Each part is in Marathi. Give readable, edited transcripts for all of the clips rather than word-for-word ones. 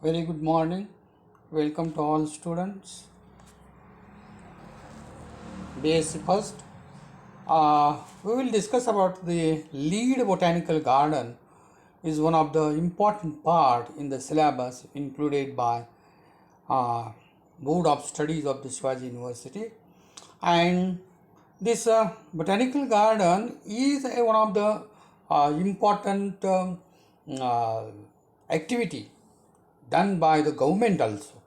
Very good morning. Welcome to all students. BSc first. We will discuss about the lead botanical garden is one of the important part in the syllabus included by uh, Board of Studies of the Shivaji University, and this botanical garden is one of the important uh, activity done by the government also.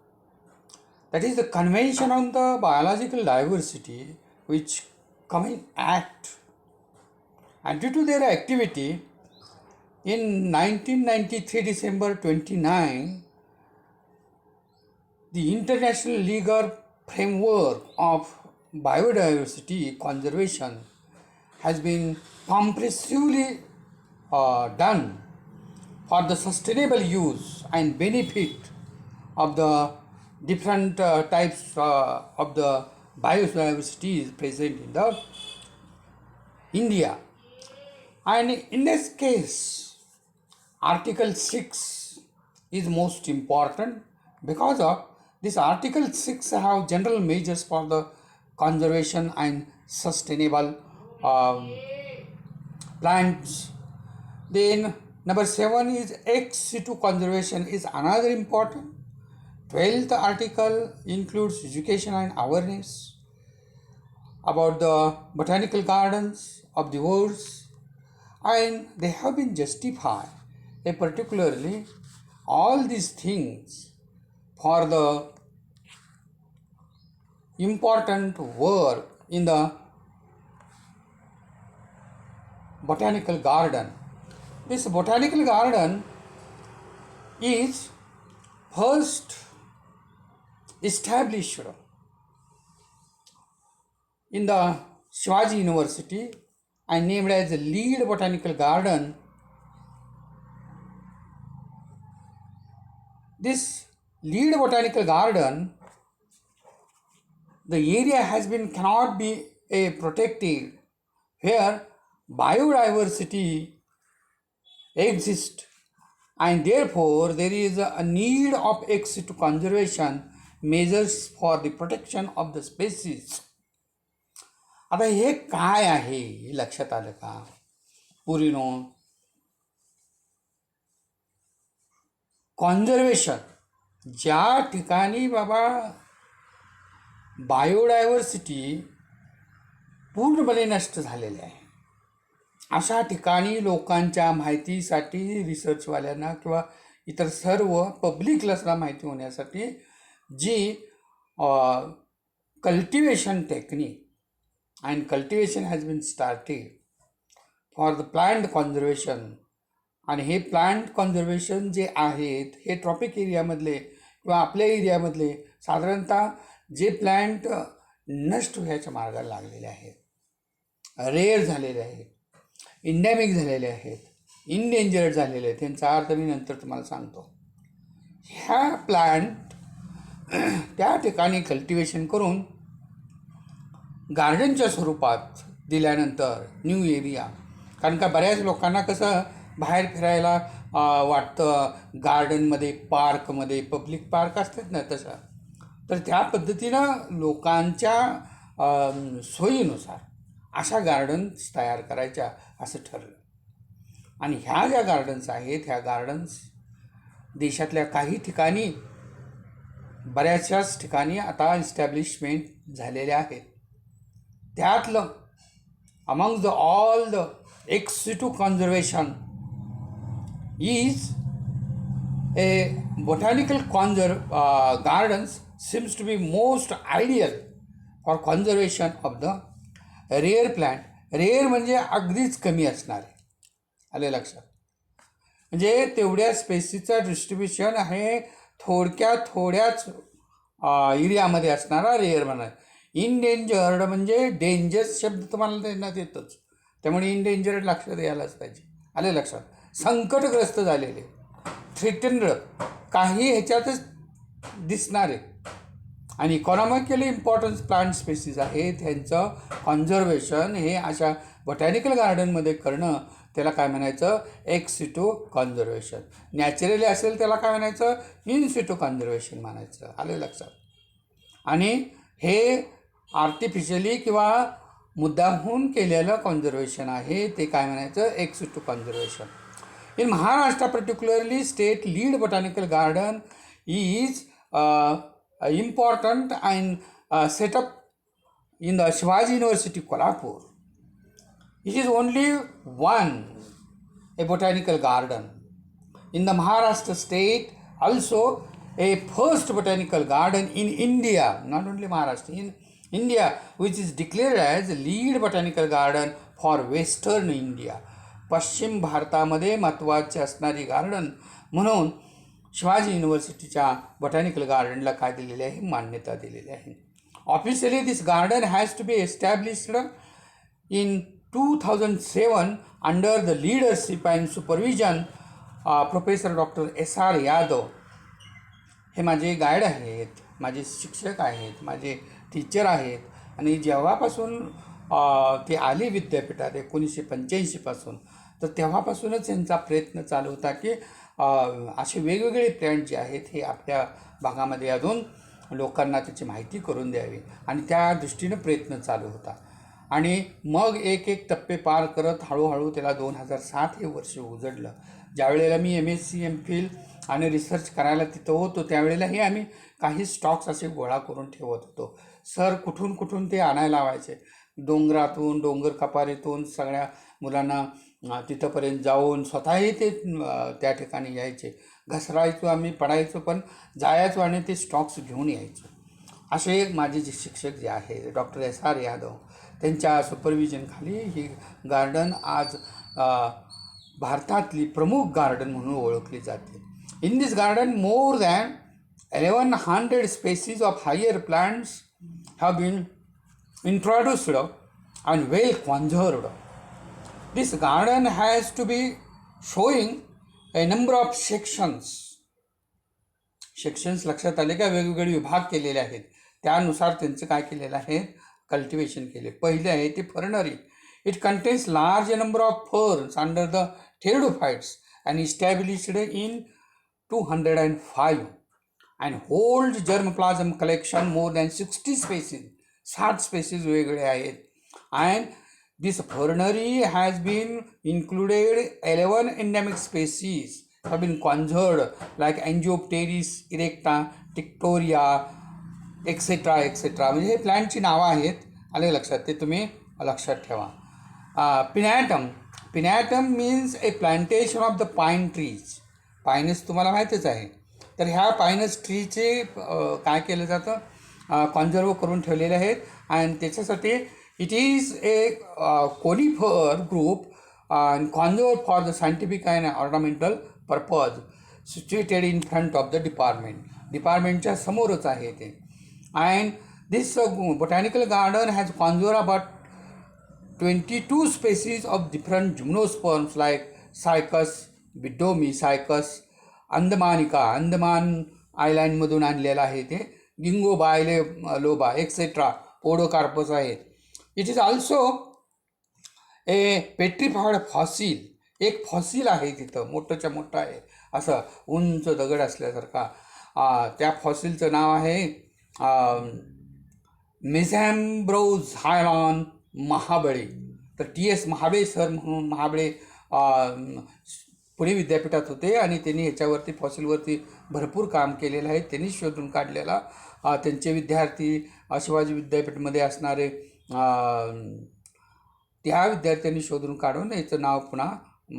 That is the Convention on the Biological Diversity, which come in act. And due to their activity, in 1993 December 29, the International Legal Framework of Biodiversity Conservation has been comprehensively done for the sustainable use and benefit of the different types of the biodiversity present in the India. And in this case, Article 6 is most important because of this Article 6 have general measures for the conservation and sustainable um, plants. Then number 7 is ex situ conservation is another important. 12th article includes education and awareness about the botanical gardens of the world, and they have been justified, particularly all these things for the important work in the botanical garden. This botanical garden is first established in the Shivaji University and named as the Lead Botanical Garden. This Lead Botanical Garden, the area has been cannot be a protected where biodiversity exists, and therefore there is a need of ex situ conservation measures for the protection of the species. आता हे काय आहे हे लक्षात आलं का पुरीनो? कॉन्झर्वेशन ज्या ठिकाणी बाबा बायोडायव्हर्सिटी पूर्णपणे नष्ट झालेली आहे अशा ठिकाणी लोकांच्या माहितीसाठी रिसर्चवाल्यांना किंवा इतर सर्व पब्लिकला माहिती होण्यासाठी जी cultivation technique and cultivation has been started for the plant conservation. आणि हे प्लांट कॉन्झर्वेशन जे आहेत हे ट्रॉपिक एरियामधले किंवा आपल्या एरियामधले साधारणतः जे प्लांट नष्ट व्हायच्या मार्गाला लागलेले आहेत, रेअर झालेले आहेत, इंडेमिक झालेले आहेत, इनडेंजर्ड झालेले आहेत, त्यांचा अर्थ मी नंतर तुम्हाला सांगतो. ह्या प्लांट त्या ठिकाणी कल्टिवेशन करून गार्डनच्या स्वरूपात दिल्यानंतर न्यू एरिया, कारण का बऱ्याच लोकांना कसं बाहेर फिरायला वाटतं, गार्डनमध्ये पार्कमध्ये पब्लिक पार्क असतात ना तसं, तर त्या पद्धतीनं लोकांच्या सोयीनुसार अशा गार्डन्स तयार करायच्या असं ठरलं. आणि ह्या ज्या गार्डन्स आहेत ह्या गार्डन्स देशातल्या काही ठिकाणी बऱ्याचशाच ठिकाणी आता इस्टॅब्लिशमेंट झालेल्या आहेत. त्यातलं among the all the ex situ conservation is a botanical gardens seems to be most ideal for conservation of the rare plant. Rare म्हणजे अगदीच कमी असणारे, आले लक्षात? म्हणजे तेवढ्या स्पेसीचं डिस्ट्रीब्युशन आहे थोड्याच एरियामध्ये असणारा रेअर म्हणा. इनडेंजर्ड म्हणजे डेंजरस शब्द तुम्हाला देण्यात येतोच, त्यामुळे इनडेंजर्ड लक्षात यायलाच पाहिजे, आले लक्षात? संकटग्रस्त झालेले, थ्रेटन्ड, काही ह्याच्यातच दिसणारे आणि इकॉनॉमिकली इम्पॉर्टन्स प्लांट स्पेसीज आहेत ह्यांचं कॉन्झर्वेशन हे अशा बॉटॅनिकल गार्डनमध्ये करणं त्याला काय म्हणायचं, एक्स सिटू कॉन्झर्वेशन. नॅचरली असेल त्याला काय म्हणायचं, इन सिटू कॉन्झर्वेशन म्हणायचं. आलं लक्षात. आणि हे आर्टिफिशियली किंवा मुद्दामहून केलेलं कॉन्झर्वेशन आहे, ते काय म्हणायचं, ex situ conservation. In Maharashtra particularly, state lead botanical garden is important and set up in the Shivaji University, Kolhapur. It is only one a botanical garden in the Maharashtra state, also a first botanical garden in India, not only Maharashtra, in India, which is declared as lead botanical garden for Western India. पश्चिम भारतामध्ये महत्त्वाचे असणारी गार्डन म्हणून शिवाजी युनिव्हर्सिटीच्या बॉटॅनिकल गार्डनला काय दिलेली आहे, मान्यता दिलेली आहे. Officially this garden has to be established in 2007 under the leadership and supervision professor doctor SR Yadav. हे माझे गाईड आहेत, माझे शिक्षक आहेत, माझे टीचर आहेत. आणि जेव्हापासून ते आले विद्यापीठात 1985 पासून, तर तेव्हापासूनच यांचा प्रयत्न चालू होता की असे वेगवेगळे प्लॅन्ट जे आहेत हे आपल्या भागामध्ये अजून लोकांना त्याची माहिती करून द्यावी, आणि त्या दृष्टीनं प्रयत्न चालू होता. आणि मग एक एक टप्पे पार करत हळूहळू त्याला 2007 हे वर्ष उजडलं. ज्यावेळेला मी MSc MPhil आणि रिसर्च करायला तिथं होतो, त्यावेळेलाही आम्ही काही स्टॉक्स असे गोळा करून ठेवत होतो. सर कुठून कुठून ते आणायला लावायचे, डोंगरातून, डोंगर कपारीतून सगळ्या मुलांना तिथंपर्यंत जाऊन स्वतःही ते त्या ठिकाणी यायचे. घसरायचो आम्ही, पडायचो, पण जायचो आणि ते स्टॉक्स घेऊन यायचो. असे माझे जे शिक्षक जे आहे डॉक्टर SR यादव, त्यांच्या सुपरविजनखाली ही गार्डन आज भारतातली प्रमुख गार्डन म्हणून ओळखली जाते. In this garden more than 1100 species of higher plants have been introduced and well conserved. This garden has to be showing a number of sections. लक्षात आले का, वेगवेगळे विभाग केलेले आहेत. त्यानुसार त्यांचं काय केलेलं आहे, कल्टिवेशन केले. पहिले आहे ते fernery. It contains large number of ferns under the pteridophytes and established in 205 and hold germplasm collection more than 60 species. 60 species वेगळे आहेत. And this fernery has been included 11 endemic species have been conserved like angiopteris erecta, टिक्टोरिया, एक्सेट्रा एक्सेट्रा. म्हणजे हे प्लॅन्टची नावं आहेत. आले लक्षात, ते तुम्ही लक्षात ठेवा. Pinetum means a plantation of the pine trees. Pinus तुम्हाला माहितीच आहे. तर ह्या पायनस ट्रीचे काय केलं जातं, कॉन्झर्व करून ठेवलेले आहेत. आणि त्याच्यासाठी it is a conifer group and conserve for the scientific and ornamental purpose, situated in front of the डिपार्टमेंटच्या समोरच आहे ते. And this botanical garden has conserved about 22 species of different gymnosperms like Cycas, Bidomi, Cycas, andamanica, Andaman आयलँडमधून आणलेलं आहे ते, ginkgo biloba etcetera, podocarpus आहे. It is also a petrified fossil. एक फॉसिल आहे तिथं, मोठंच्या मोठं आहे, असं उंच दगड असल्यासारखा. त्या फॉसिलचं नाव आहे मेझॅम्ब्रोझायलॉन महाबळे. तर TS महाबळे सर म्हणून महाबळे पुणे विद्यापीठात होते आणि त्यांनी ह्याच्यावरती फॉसिलवरती भरपूर काम केलेलं आहे. त्यांनी शोधून काढलेला. त्यांचे विद्यार्थी शिवाजी विद्यापीठमध्ये असणारे त्या विद्यार्थ्यांनी शोधून काढून याचं नाव पुन्हा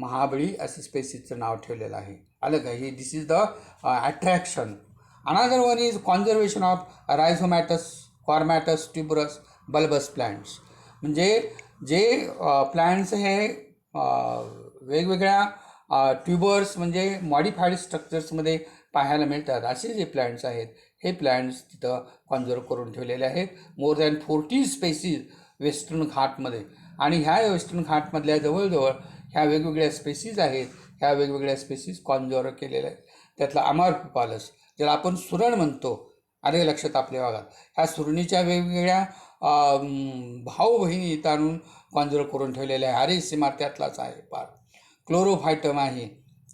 महाबळी असं स्पेसीचं नाव ठेवलेलं आहे. आलं का, हे this is the attraction. Another one is conservation of rhizomatous, cormatous, tuberous, bulbous plants. म्हणजे जे प्लांट्स हे वेगवेगळ्या ट्युबर्स म्हणजे मॉडिफाईड स्ट्रक्चर्समध्ये पाहायला मिळतात, असे जे प्लांट्स आहेत हे प्लांट्स तिथं कॉन्झर्व करून ठेवलेले आहेत. मोर दॅन 40 स्पेसीज वेस्टर्न घाटमध्ये. आणि ह्या वेस्टर्न घाटमधल्या जवळजवळ ह्या वेगवेगळ्या स्पेसीज आहेत. ह्या वेगवेगळ्या स्पेसीज कॉन्झर्व केलेल्या आहेत. त्यातला अमॉर्फिपालस, ज्याला आपण सुरण म्हणतो, आले लक्षात आपल्या भागात, ह्या सुरणीच्या वेगवेगळ्या भाऊ बहिणी इथं आणून कॉन्झर्व करून ठेवलेल्या आहे. अरे सीमा त्यातलाच आहे पार. क्लोरोफायटम आहे,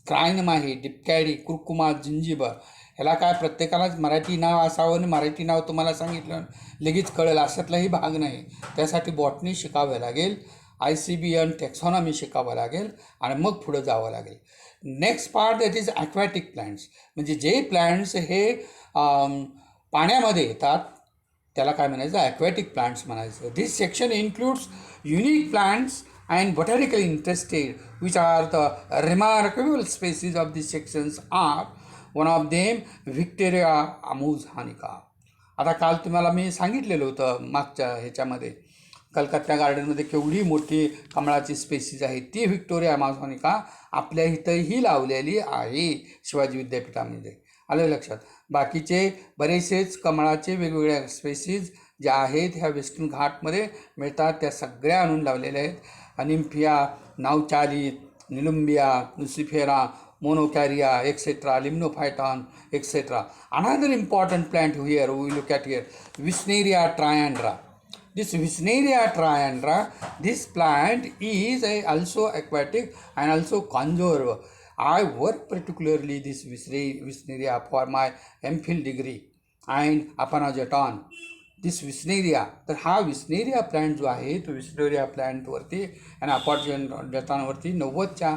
क्रायनम आहे, डिप्कॅडी, कुर्कुमा, जिंजिबर. ह्याला काय प्रत्येकालाच मराठी नाव असावं आणि मराठी नाव तुम्हाला सांगितलं लगेच कळेल अशातलाही भाग नाही. त्यासाठी बॉटनी शिकावं लागेल, ICBN टेक्सॉनॉमी शिकावं लागेल आणि मग पुढं जावं लागेल. Next part that is aquatic plants. म्हणजे जे प्लांट्स हे पाण्यामध्ये येतात त्याला काय म्हणायचं, ॲक्वॅटिक प्लांट्स म्हणायचं. This section includes unique plants and botanically interested, which are the remarkable species of these sections are one of them Victoria amazonica. आता काल तुम्हाला मी सांगितलेलं होतं मागच्या ह्याच्यामध्ये कलकत्ता गार्डनमध्ये केवढी मोठी कमळाची स्पेसीज आहे ती व्हिक्टोरिया अमाझॉनिका आपल्या इथंही लावलेली आहे शिवाजी विद्यापीठामध्ये. आलं लक्षात. बाकीचे बरेचसेच कमळाचे वेगवेगळ्या स्पेसीज ज्या आहेत ह्या वेस्टर्न घाटमध्ये मिळतात त्या सगळ्या आणून लावलेल्या आहेत. निम्फिया, नावचाली, nelumbo, nucifera, monochoria, etcetera, limnophyton, etcetera. Another important plant here we look at here, Wisteria triandra. This Wisteria triandra, this plant is also aquatic and also conserve. I work particularly this Wisteria for my MPhil degree and Apanagioton. दिस विस्नेरिया. तर हा विस्नेरिया प्लॅन्ट जो आहे तो विस्नेरिया प्लॅन्टवरती आणि अपार्टमेंटवरती 90च्या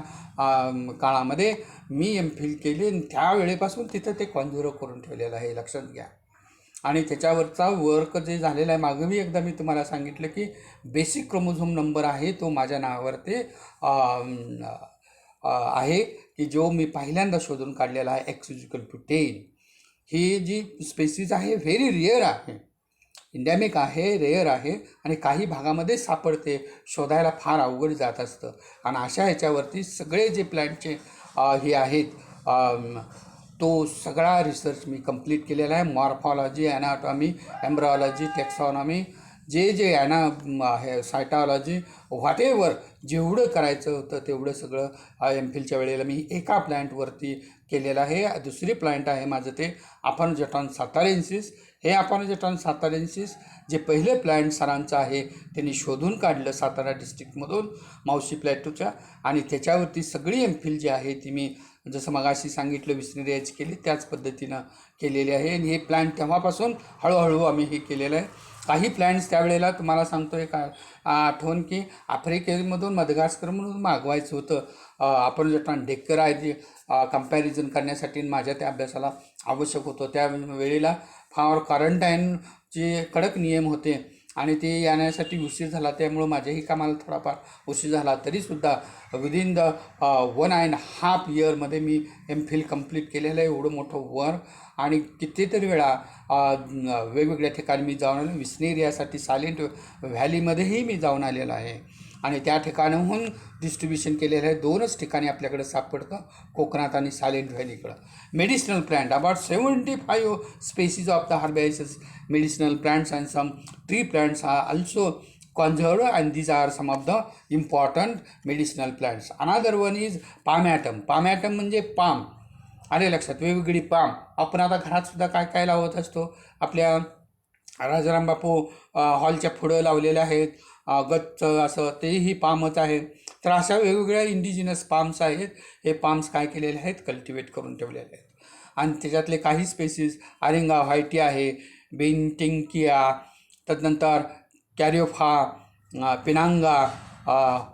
काळामध्ये मी MPhil केली आणि त्यावेळेपासून तिथं ते कॉन्झर्व करून ठेवलेलं आहे, लक्षात घ्या. आणि त्याच्यावरचा वर्क जे झालेला आहे मागं मी एकदा मी तुम्हाला सांगितलं की बेसिक क्रोमोझोम नंबर आहे तो माझ्या नावावरती आहे की जो मी पहिल्यांदा शोधून काढलेला आहे X=10. ही जी स्पेसीज आहे व्हेरी रिअर आहे, इंडॅमिक आहे, रेअर आहे आणि काही भागामध्ये सापडते, शोधायला फार अवघड जात असतं. आणि अशा ह्याच्यावरती सगळे जे प्लॅन्टचे हे आहेत तो सगळा रिसर्च मी कंप्लीट केलेला आहे. मॉर्फॉलॉजी, ॲनाटॉमी, एम्ब्रॉलॉजी, टेक्सॉनॉमी, जे आहे सायटॉलॉजी, व्हॉटेवर जेवढं करायचं होतं तेवढं सगळं MPhilच्या वेळेला मी एका प्लॅन्टवरती केलेलं आहे. दुसरी प्लॅन्ट आहे माझं ते अपानोजेटॉन सातारेन्सिस. हे अपानोजेटॉन सातारेन्सिस जे पहिले प्लॅन्ट सरांचं आहे त्यांनी शोधून काढलं सातारा डिस्ट्रिक्टमधून मावशी प्लॅटूच्या, आणि त्याच्यावरती सगळी MPhil जी आहे ती मी जसं मगाशी सांगितलं विस्नेरियाची केली त्याच पद्धतीनं केलेली आहे. आणि हे प्लॅन्ट तेव्हापासून हळूहळू आम्ही हे केलेलं आहे. काही प्लॅन्ट्स त्यावेळेला तुम्हाला सांगतो आहे का आठवण की आफ्रिकेमधून मदगास्करमधून मागवायचं होतं अपानोजेटॉन डेक्करायची कंपॅरिझन करण्यासाठी माझ्या त्या अभ्यासाला आवश्यक होतं. त्या वेळेला फार क्वारंटाईनचे कडक नियम होते आणि ते येण्यासाठी उशीर झाला, त्यामुळं माझ्याही कामाला थोडाफार उशीर झाला. तरीसुद्धा विदिन द 1.5 इयरमध्ये मी MPhil कंप्लीट केलेलं आहे. एवढं मोठं वर्क आणि कितीतरी वेळा वेगवेगळ्या ठिकाणी मी जाऊन आलो. विस्नेरियासाठी सायलेंट व्हॅलीमध्येही मी जाऊन आलेलो आहे आणि त्या ठिकाणाहून डिस्ट्रीब्युशन केलेलं आहे. 2च ठिकाणी आपल्याकडे सापडतं, कोकणात आणि सायलेंट व्हॅलीकडं. Medicinal plant about 75 species of the herbaceous medicinal plants and some tree plants are also conserved, and these are some of the important medicinal plants. Another one is palmatum. Palmatum म्हणजे पाम. आले लक्षात. वेगवेगळी पाम आपण आता घरात सुद्धा काय काय लावत असतो. आपल्या राजाराम बापू हॉलच्या पुढं लावलेल्या आहेत, गच्च असं तेही पामच आहे. तर अशा वेगवेगळ्या इंडिजिनस पाम्स आहेत. हे पाम्स काय केलेले आहेत, कल्टिवेट करून ठेवलेले आहेत. आणि त्याच्यातले काही स्पेसीज अरिंगा व्हायटी आहे, बेंटिंकिया, तदनंतर कॅरिओफा, पिनांगा,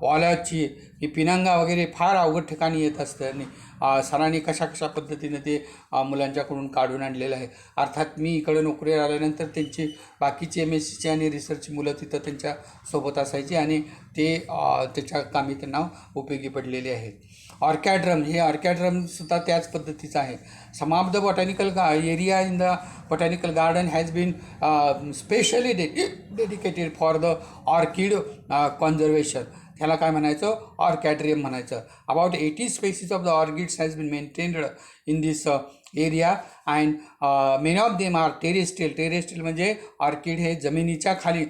वॉलाची. ही पिनांगा वगैरे फार अवघड ठिकाणी येत असतं आणि सरांनी कशा पद्धतीनं ते मुलांच्याकडून काढून आणलेलं आहे. अर्थात मी इकडे नोकरीवर आल्यानंतर त्यांची बाकीची MSCची आणि रिसर्चची मुलं तिथं त्यांच्यासोबत असायची आणि ते त्याच्या कामी त्यांना उपयोगी पडलेले आहेत. ऑर्कॅड्रम, हे ऑर्कॅड्रमसुद्धा त्याच पद्धतीचं आहे. Some of the botanical area in the botanical garden has been specially dedicated for the orchid conservation. ह्याला काय म्हणायचं, ऑर्कॅड्रियम म्हणायचं. About 80 species of the orchids has been maintained in this area and many of them are terrestrial. Terrestrial म्हणजे ऑर्किड हे जमिनीच्या खाली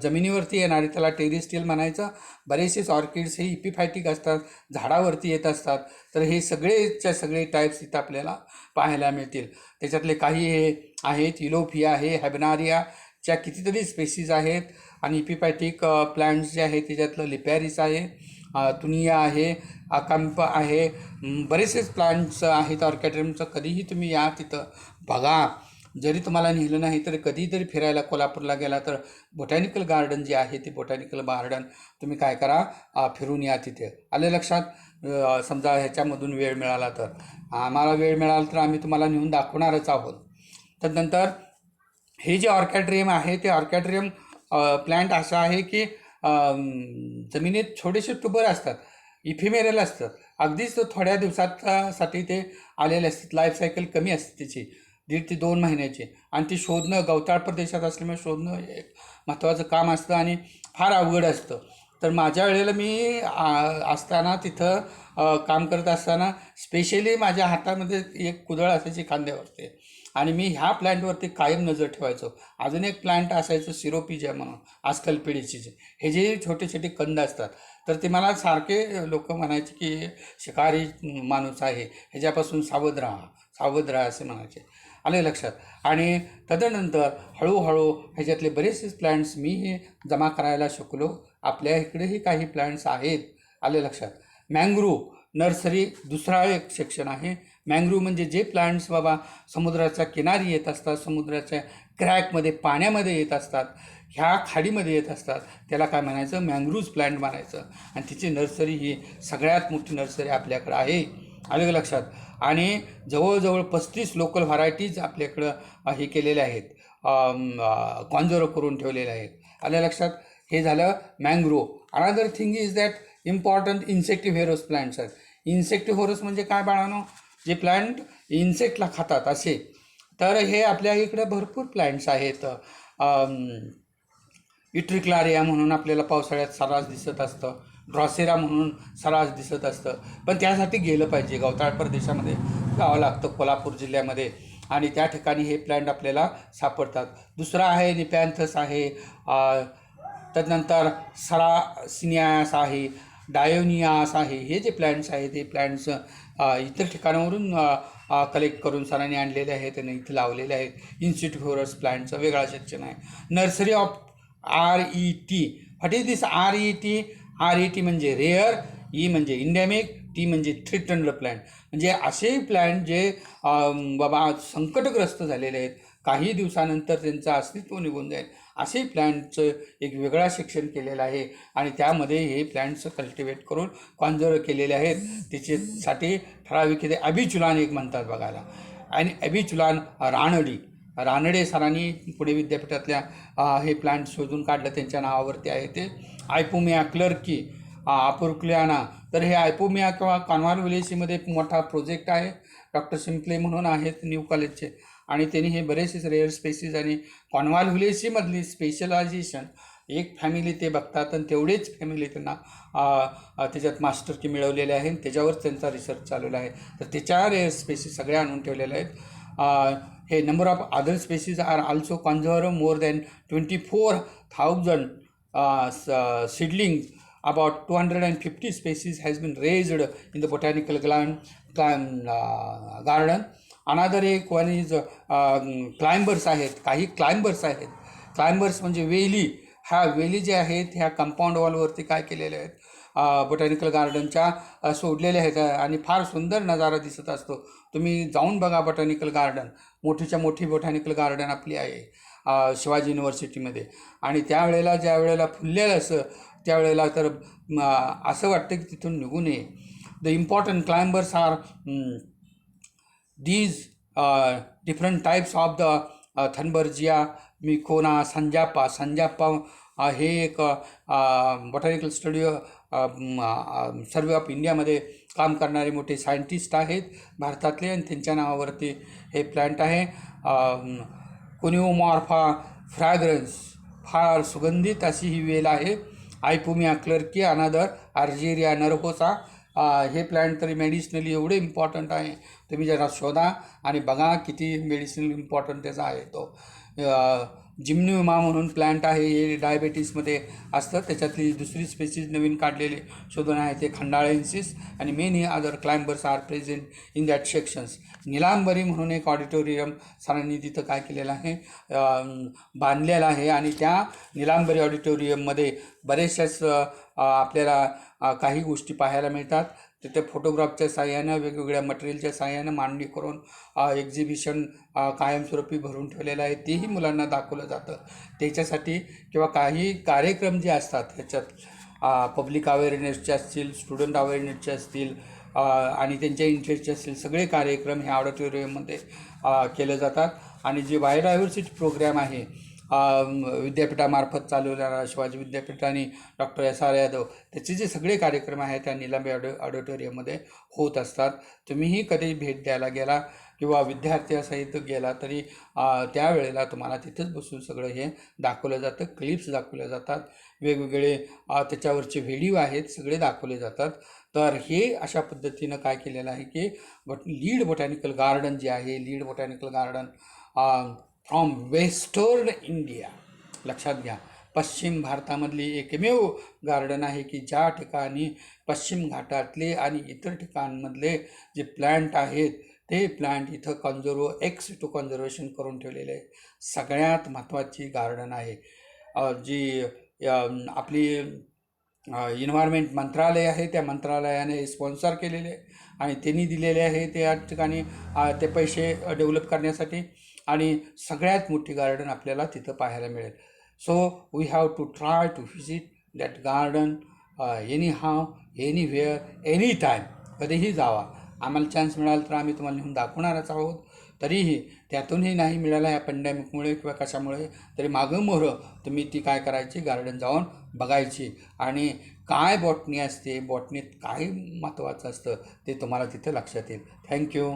जमिनीवरती येणारे त्याला टेरेस्ट्रियल म्हणायचं. बरेचसेच ऑर्किड्स हे इपिफायटिक असतात, झाडावरती येत असतात. तर हे सगळेच्या सगळे टाईप्स इथं आपल्याला पाहायला मिळतील. त्याच्यातले काही हे आहेत, इलोफिया आहे, हॅबनारियाच्या कितीतरी स्पेसीज आहेत आणि इपिफायटिक प्लांट्स जे आहेत त्याच्यातलं लिपॅरिस आहे, तुनिया आहे, अकांप आहे, बरेचसेच प्लांट्स आहेत ऑर्किडेरियमचं. कधीही तुम्ही या तिथं बघा. जरी तुम्हाला नेलं नाही तर कधीतरी फिरायला कोल्हापूरला गेला तर बोटॅनिकल गार्डन जे आहे ते बोटॅनिकल गार्डन तुम्ही काय करा, फिरून या तिथे. आलं लक्षात? समजा ह्याच्यामधून वेळ मिळाला तर, आम्हाला वेळ मिळाला तर आम्ही तुम्हाला नेऊन दाखवणारच आहोत. त्यानंतर हे जे ऑर्किडेरियम आहे ते ऑर्किडेरियम प्लांट असं आहे की जमिनीत छोटेसे ट्यूबर असतात, इफिमेरल असतात. अगदीच थोड्या दिवसासाठी ते आलेले असतात. लाईफ सायकल कमी असते त्याची, 1.5 ते 2 महिन्याची. आणि ती शोधणं गवताळ प्रदेशात असल्यामुळे शोधणं एक महत्त्वाचं काम असतं आणि फार अवघड असतं. तर माझ्या वेळेला मी असताना तिथं काम करत असताना स्पेशली माझ्या हातामध्ये एक कुदळ असायची खांद्यावरती आणि मी ह्या प्लॅन्टवरती कायम नजर ठेवायचो. अजून एक प्लॅन्ट असायचं सिरोपिजिया म्हणून, आजकाल पिढीचे हे जे छोटे छोटे कंद असतात. तर ते मला सारखे लोक म्हणायचे की शिकारी माणूस आहे, ह्याच्यापासून सावध राहा असे म्हणायचे. आले लक्षात? आणि तदनंतर हळूहळू ह्याच्यातले बरेचसे प्लॅन्ट्स मी जमा करायला शिकलो. आपल्या इकडेही काही प्लॅन्ट्स आहेत. आले लक्षात? मँग्रोव्ह नर्सरी दुसरा एक सेक्शन आहे. मँग्रोव्ह म्हणजे जे प्लांट्स बाबा समुद्राच्या किनारी येत असतात, समुद्राच्या क्रॅकमध्ये पाण्यामध्ये येत असतात, ह्या खाडीमध्ये येत असतात, त्याला काय म्हणायचं? मँग्रोव्ह प्लांट म्हणायचं. आणि तिची नर्सरी ही सगळ्यात मोठी नर्सरी आपल्याकडं आहे. आलं लक्षात? आणि जवळजवळ 35 लोकल व्हरायटीज आपल्याकडं हे केलेल्या आहेत, कॉन्झर्व करून ठेवलेल्या आहेत. आलं लक्षात? हे झालं mangrove. Another thing is that important insectivorous plants आहेत. इन्सेक्टिव्हेरस म्हणजे काय बाळानो? जे प्लांट इन्सेक्टला खातात असे. तर हे आपल्या इकडे भरपूर प्लांट्स आहेत. इट्रिक्लारिया म्हणून आपल्याला पावसाळ्यात सर्रास दिसत असतं, ड्रॉसेरा म्हणून सर्रास दिसत असतं. पण त्यासाठी गेलं पाहिजे, गवताळ प्रदेशामध्ये जावं लागतं, कोल्हापूर जिल्ह्यामध्ये, आणि त्या ठिकाणी हे प्लांट आपल्याला सापडतात. दुसरा आहे निपॅन्थस आहे, त्यानंतर सरासिनियास आहे, डायोनियास आहे. हे जे प्लॅन्ट्स आहेत हे प्लॅन्ट्स इतर ठिकाणावरून कलेक्ट करून सरांनी आणलेले आहेत आणि इथे लावलेले आहेत. इन्स्टिट्यूट प्लॅन्टचा वेगळा सेक्शन आहे. Nursery of RET. What is this RET? RET म्हणजे रेअर, ई म्हणजे इंडेमिक, टी म्हणजे थ्रेटन्ड प्लॅन्ट. म्हणजे असे प्लॅन्ट जे बाबा संकटग्रस्त झालेले आहेत, काही दिवसानंतर त्यांचं अस्तित्व निघून जाईल, असे प्लॅन्टचं एक वेगळा सेक्शन केलेलं आहे. आणि त्यामध्ये हे प्लॅन्ट्स कल्टिवेट करून कॉन्झर्व केलेले आहेत. त्याच्यासाठी ठराविक ते अबिचुलान एक म्हणतात बघायला. आणि अबिचुलान रानडे सरांनी पुणे विद्यापीठातल्या हे प्लांट शोधून काढलं, त्यांच्या नावावरती आहे ते. आयपोमिया क्लर्की अपोर्क्लियाना. तर हे आयपोमिया किंवा कॉन्व्हाल्व्हिलेसीमध्ये एक मोठा प्रोजेक्ट आहे. डॉक्टर शिंपले म्हणून आहेत न्यू कॉलेजचे, आणि त्यांनी हे बरेचसे रेअर स्पेसीज आणि कॉन्व्हाल्व्हिलेसीमधली स्पेशलायझेशन एक फॅमिली ते बघतात आणि तेवढेच फॅमिली त्यांना त्याच्यात मास्टर की मिळवलेले आहे. त्याच्यावर त्यांचा रिसर्च चालवला आहे. तर त्याच्या रेअर स्पेसीज सगळ्या आणून ठेवलेल्या आहेत. हे number of other species are also conserve. More than 24,000 seedlings. About 250 species has been raised in the botanical garden. Another एक वन इज क्लाइंबर्स आहेत. काही क्लाइंबर्स आहेत. क्लाइंबर्स म्हणजे वेली. ह्या वेली जे आहेत ह्या कंपाऊंड वॉलवरती काय केलेले आहेत, बोटॅनिकल गार्डनच्या सोडलेले आहेत आणि फार सुंदर नजारा दिसत असतो. तुम्ही जाऊन बघा बोटॅनिकल गार्डन. मोठीच्या मोठी बोटॅनिकल गार्डन आपली आहे शिवाजी युनिव्हर्सिटीमध्ये. आणि त्यावेळेला ज्या वेळेला फुललेलं असं त्यावेळेला तर असं वाटतं की तिथून निघू नये. The important climbers are these different types of the Thunbergia, Mycona, संजाप्पा हे एक बॉटॅनिकल स्टडी सर्वे ऑफ इंडियामध्ये काम करणारे मोठे सायंटिस्ट आहेत भारतातले, आणि त्यांच्या नावावरती हे प्लॅन्ट आहे. कोनिओमॉर्फा फ्रॅग्रन्स, फार सुगंधित अशी ही वेल आहे. आयपोमिया क्लर्की, अनादर अर्जेरिया नरहोसा. हे प्लॅन्ट तरी मेडिसिनली एवढे इम्पॉर्टंट आहे, तुम्ही जरा शोधा आणि बघा किती मेडिसिनल इम्पॉर्टंट त्याचा आहे तो. जिम्नोमा म्हणून प्लांट आहे, हे डायबेटीसमध्ये असतं. त्याच्यातली दुसरी स्पेसीज नवीन काढलेले शोधून आहे ते खंडाळेन्सिस आणि many other climbers are present in that sections. Nilambari म्हणून एक ऑडिटोरियम सरांनी तिथं काय केलेलं आहे, बांधलेलं आहे आणि त्या निलांबरी ऑडिटोरियममध्ये बरेचशाच आपल्याला काही गोष्टी पाहायला मिळतात. तिथे फोटोग्राफच्या साहाय्यानं, वेगवेगळ्या मटेरियलच्या साहाय्यानं मांडणी करून एक्झिबिशन कायमस्वरूपी भरून ठेवलेलं आहे. तेही मुलांना दाखवलं जातं. त्याच्यासाठी किंवा काही कार्यक्रम जे असतात ह्याच्यात पब्लिक अवेअरनेसचे असतील, स्टुडंट अवेअरनेसचे असतील आणि त्यांच्या इंटरेस्टचे असतील, सगळे कार्यक्रम ह्या ऑडिटोरियममध्ये केले जातात. आणि जे बायोडायव्हर्सिटी प्रोग्रॅम आहे विद्यापीठामार्फत चालवणारा शिवाजी विद्यापीठ आणि डॉक्टर SR यादव, त्याचे जे सगळे कार्यक्रम आहेत त्या निलांबरी ऑडिटोरियममध्ये होत असतात. तुम्हीही कधी भेट द्यायला गेला किंवा विद्यार्थ्यासहित गेला तरी त्यावेळेला तुम्हाला तिथंच बसून सगळं हे दाखवलं जातं. क्लिप्स दाखवल्या जातात, वेगवेगळे त्याच्यावरचे व्हिडिओ आहेत, सगळे दाखवले जातात. तर हे अशा पद्धतीनं काय केलेलं आहे की लीड बोटॅनिकल गार्डन जे आहे, lead botanical garden from western India, लक्षात घ्या, पश्चिम भारतामधली एकमेव गार्डन आहे की ज्या ठिकाणी पश्चिम घाटातले आणि इतर ठिकाणमधले जे प्लांट आहेत ते प्लांट इथं कन्झर्वेशन करून ठेवलेले आहे. सगळ्यात महत्त्वाची गार्डन आहे. जी आपली एन्व्हायरमेंट मंत्रालय आहे, त्या मंत्रालयाने स्पॉन्सर केलेले आणि त्यांनी दिलेले आहे त्या ठिकाणी ते पैसे डेव्हलप करण्यासाठी. आणि सगळ्यात मोठी गार्डन आपल्याला तिथं पाहायला मिळेल. So we have to try to visit that garden anyhow, anywhere, any time. कधीही जावा. आम्हाला चान्स मिळाला तर आम्ही तुम्हाला नेऊन दाखवणारच आहोत. तरीही त्यातूनही नाही मिळाला या पॅन्डेमिकमुळे किंवा कशामुळे तरी मागं मोहरं तुम्ही ती काय करायची, गार्डन जाऊन बघायची आणि काय बॉटनी असते, बॉटनीत काय महत्त्वाचं असतं ते तुम्हाला तिथं लक्षात येईल. थँक्यू.